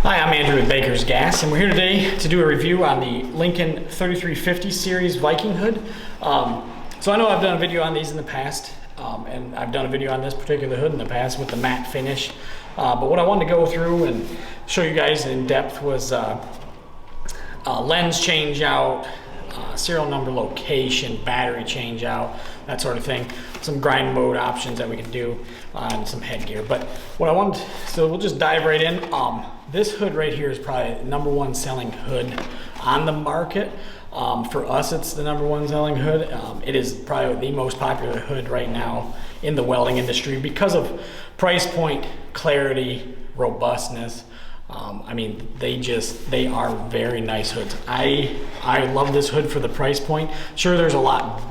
Hi, I'm Andrew with Baker's Gas, and we're here today to do a review on the Lincoln 3350 series Viking hood. So I know I've done a video on these in the past, and I've done a video on this particular hood in the past with the matte finish. But what I wanted to go through and show you guys in depth was lens change out, serial number location, battery change out, that sort of thing. Some grind mode options that we can do, and some headgear. But what I wanted, so we'll just dive right in. This hood right here is probably the #1 selling hood on the market. For us, it's the #1 selling hood. It is probably the most popular hood right now in the welding industry because of price point, clarity, robustness. I mean, they are very nice hoods. I love this hood for the price point. Sure, there's a lot,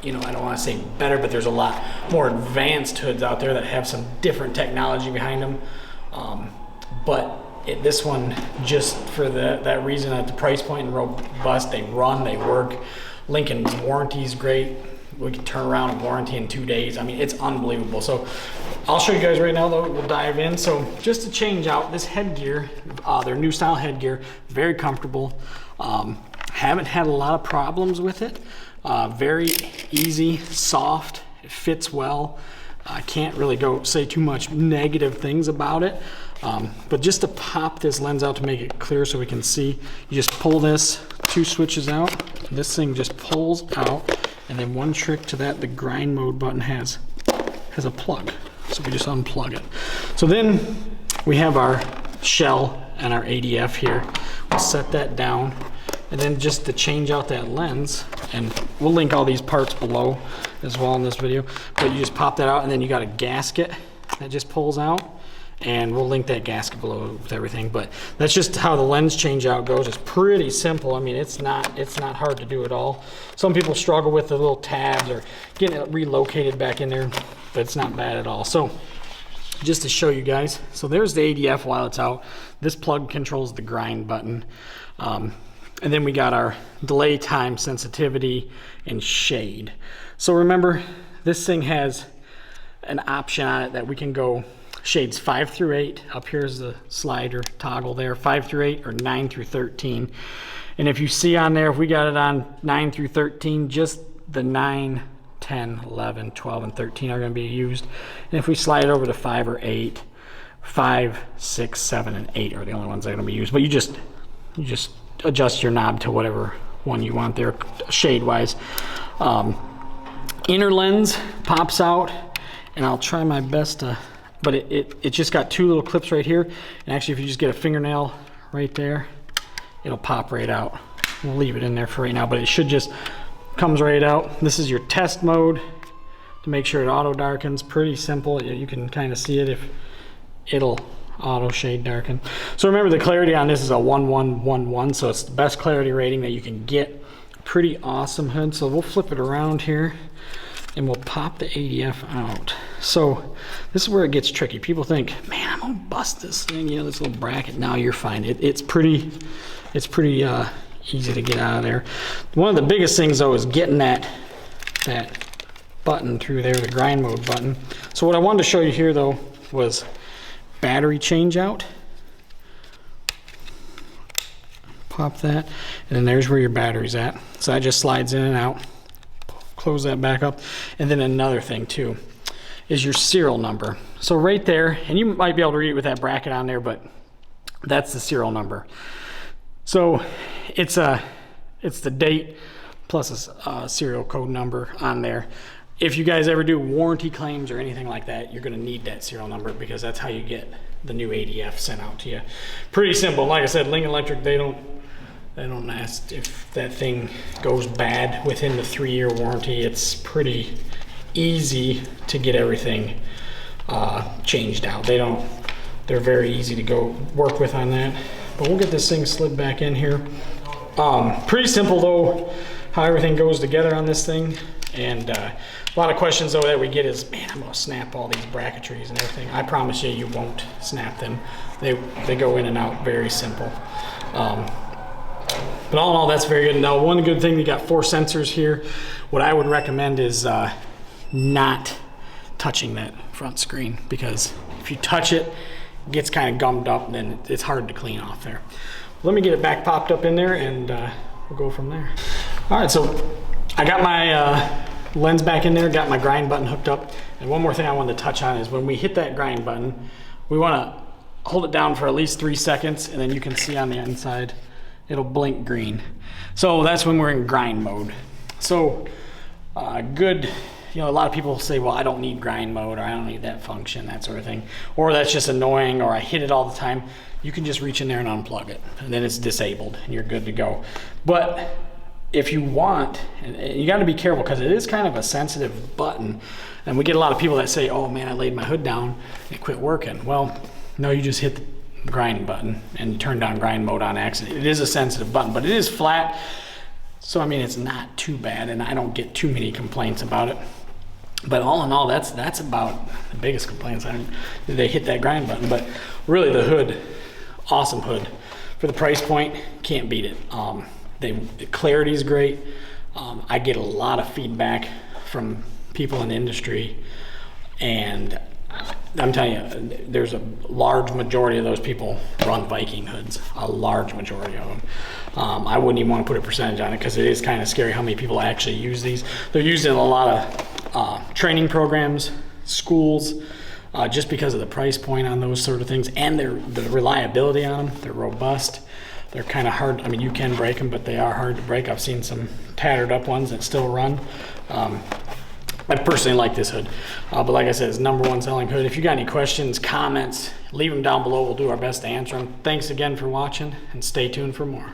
I don't want to say better, but there's a lot more advanced hoods out there that have some different technology behind them. But this one, just for that reason, at the price point and robust, they run, they work. Lincoln's warranty is great. We can turn around a warranty in 2 days. I mean, it's unbelievable. So I'll show you guys right now, though. We'll dive in. So just to change out this headgear, their new style headgear, very comfortable. Haven't had a lot of problems with it. Very easy, soft, it fits well. I can't really say too much negative things about it. But just to pop this lens out to make it clear so we can see, you just pull this 2 switches out. This thing just pulls out. And then one trick to that, the grind mode button has a plug. So we just unplug it. So then we have our shell and our ADF here. We'll set that down. And then just to change out that lens, and we'll link all these parts below as well in this video, but you just pop that out, and then you got a gasket that just pulls out, and we'll link that gasket below with everything. But that's just how the lens change out goes. It's pretty simple. I mean, it's not hard to do at all. Some people struggle with the little tabs or getting it relocated back in there, but it's not bad at all. So just to show you guys, so there's the ADF while it's out. This plug controls the grind button. And then we got our delay time, sensitivity, and shade. So remember, this thing has an option on it that we can go shades 5 through 8. Up here's the slider toggle there, 5 through 8 or 9 through 13. And if you see on there, if we got it on 9 through 13, just the 9, 10, 11, 12, and 13 are going to be used. And if we slide it over to 5 or 8, 5, 6, 7, and 8 are the only ones that are going to be used. But you just adjust your knob to whatever one you want there, shade wise. Inner lens pops out, and I'll try my best to, but it just got 2 little clips right here. And actually, if you just get a fingernail right there, it'll pop right out. We'll leave it in there for right now, but it should just comes right out. This is your test mode to make sure it auto darkens. Pretty simple. You can kind of see it if it'll auto shade darken. So remember, the clarity on this is a 1111, so it's the best clarity rating that you can get. Pretty awesome hood. So we'll flip it around here and we'll pop the ADF out. So this is where it gets tricky. People think, man, I'm gonna bust this thing, this little bracket. No, you're fine. It's pretty easy to get out of there. One of the biggest things though is getting that button through there, the grind mode button. So what I wanted to show you here though was battery change out. Pop that, and then there's where your battery's at. So that just slides in and out. Close that back up. And then another thing too is your serial number. So right there, and you might be able to read it with that bracket on there, but that's the serial number. So it's the date plus a serial code number on there. If you guys ever do warranty claims or anything like that, you're going to need that serial number because that's how you get the new ADF sent out to you. Pretty simple. Like I said, Lincoln Electric, they don't ask if that thing goes bad within the 3-year warranty. It's pretty easy to get everything changed out. They're very easy to go work with on that. But we'll get this thing slid back in here. Pretty simple though, how everything goes together on this thing. And a lot of questions though that we get is, man, I'm gonna snap all these bracketries and everything. I promise you, you won't snap them. They go in and out very simple. But all in all, that's very good. Now, one good thing, you got 4 sensors here. What I would recommend is not touching that front screen, because if you touch it, gets kind of gummed up, and then it's hard to clean off there. Let me get it back popped up in there, and we'll go from there. All right, so I got my lens back in there, got my grind button hooked up. And one more thing I wanted to touch on is when we hit that grind button, we want to hold it down for at least 3 seconds, and then you can see on the inside, it'll blink green. So that's when we're in grind mode. So good, you know, a lot of people say, well, I don't need grind mode, or I don't need that function, that sort of thing. Or that's just annoying, or I hit it all the time. You can just reach in there and unplug it, and then it's disabled, and you're good to go. But if you want, and you got to be careful because it is kind of a sensitive button, and we get a lot of people that say, oh man, I laid my hood down and it quit working. Well, no, you just hit the grind button and turn down grind mode on accident. It is a sensitive button, but it is flat, so I mean it's not too bad, and I don't get too many complaints about it. But all in all, that's about the biggest complaints. They hit that grind button, but really the hood, awesome hood for the price point, can't beat it. The clarity is great. I get a lot of feedback from people in the industry, and I'm telling you, there's a large majority of those people run Viking hoods, a large majority of them. I wouldn't even want to put a percentage on it because it is kind of scary how many people actually use these. They're used in a lot of training programs, schools, just because of the price point on those sort of things, and the reliability on them. They're robust. They're kind of hard. I mean, you can break them, but they are hard to break. I've seen some tattered up ones that still run. I personally like this hood, but like I said, it's #1 selling hood. If you got any questions, comments, leave them down below. We'll do our best to answer them. Thanks again for watching, and stay tuned for more.